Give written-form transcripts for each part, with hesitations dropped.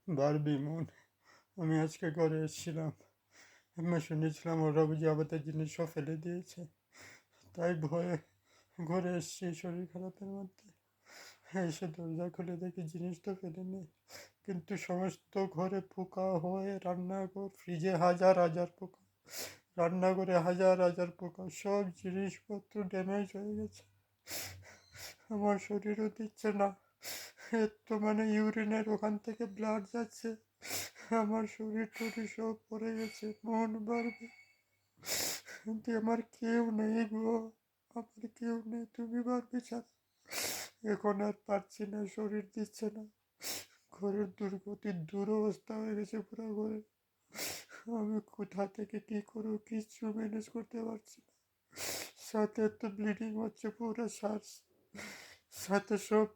Barbie মন, আমি আজকে ঘরে এসেছিলাম। আমি শুনেছিলাম ওরা বুঝি আমাদের জিনিসও ফেলে দিয়েছে, তাই ভয়ে ঘরে এসেছি শরীর খারাপের মধ্যে। এসে দরজা খুলে দেখি জিনিস তো ফেলে নেই, কিন্তু সমস্ত ঘরে পোকা হয়ে, রান্নাঘর, ফ্রিজে হাজার হাজার পোকা, রান্নাঘরে হাজার হাজার পোকা, সব জিনিসপত্র ড্যামেজ হয়ে গেছে। আমার শরীরও দিচ্ছে না, এত মানে ইউরিনের ওখান থেকে ব্লাড যাচ্ছে, আমার শরীর টরীর সব পড়ে গেছে। মন বাড়বে কিন্তু আমার কেউ নেই গো, আমার কেউ নেই, তুমি বাড়বে ছাড়া। এখন আর পারছি না, শরীর দিচ্ছে না, ঘরের দুর্গতির দুরবস্থা হয়ে গেছে পুরো ঘরে। আমি কোথা থেকে কি করবো কিচ্ছু ম্যানেজ করতে পারছি না। সাথে তো ব্লিডিং হচ্ছে পুরো শ্বাস, সাথে সব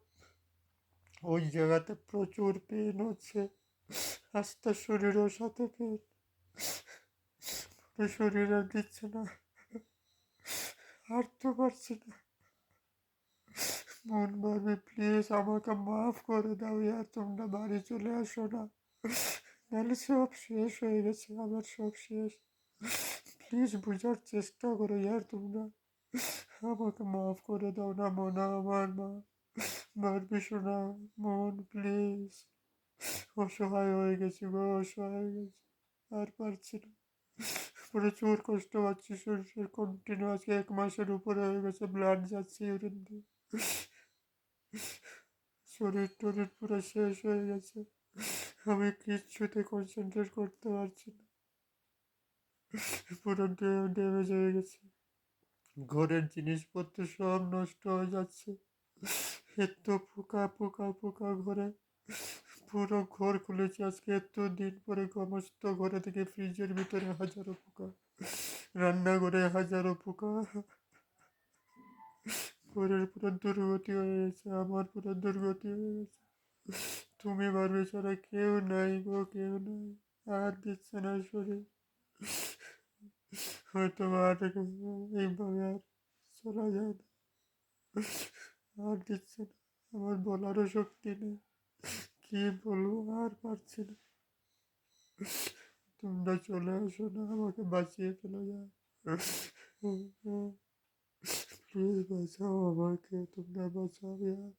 ওই জায়গাতে প্রচুর পেন হচ্ছে, আস্তে শরীরের সাথে পেন, পুরো শরীর আর দিচ্ছে না, আর তো পারছি না। মন ভাবে প্লিজ আমাকে মাফ করে দাও ইয়ার, তোমরা বাড়ি চলে আসো না, নাহলে সব শেষ হয়ে গেছে, আমার সব শেষ। প্লিজ বোঝার চেষ্টা করো ইয়ার তোমরা, আমাকে মাফ করে দাও না মোনা, আমার মা বারবি শোনা। মন প্লিজ, অসহায় হয়ে গেছি গো, অসহায় হয়ে গেছি, আর পারছি না, প্রচুর কষ্ট পাচ্ছি শরীরের, কন্টিনিউ আজকে 1 মাসের উপরে হয়ে গেছে ব্লাড যাচ্ছে ইউরিন দিয়ে, শরীর টরীর পুরো শেষ হয়ে গেছে, আমি কিচ্ছুতে কনসেন্ট্রেট করতে পারছি না, পুরো ড্যামেজ হয়ে গেছে, ঘরের জিনিসপত্র সব নষ্ট হয়ে যাচ্ছে, এত পোকা পোকা পোকা ঘরে, পুরো ঘর খুলেছি আজকে এত দিন পরে, সমস্ত ঘরে থেকে ফ্রিজের ভিতরে হাজারো পোকা, রান্নাঘরে হাজারো পোকা, ঘরের পুরো দুর্গতি হয়ে গেছে, আমার পুরো দুর্গতি হয়ে গেছে। তুমি পারবে ছাড়া কেউ নাই গো, কেউ নাই, আর দিচ্ছে না শরীর, হয়তো আর এইভাবে আর চলা যায় না, আর দিচ্ছে না, আমার বলারও শক্তি নেই, কি বলবো, আর পারছি না, তোমরা চলে আসো না, আমাকে বাঁচিয়ে ফেলো যায়, প্লিজ বাঁচাও আমাকে, তোমরা বাঁচাও यार।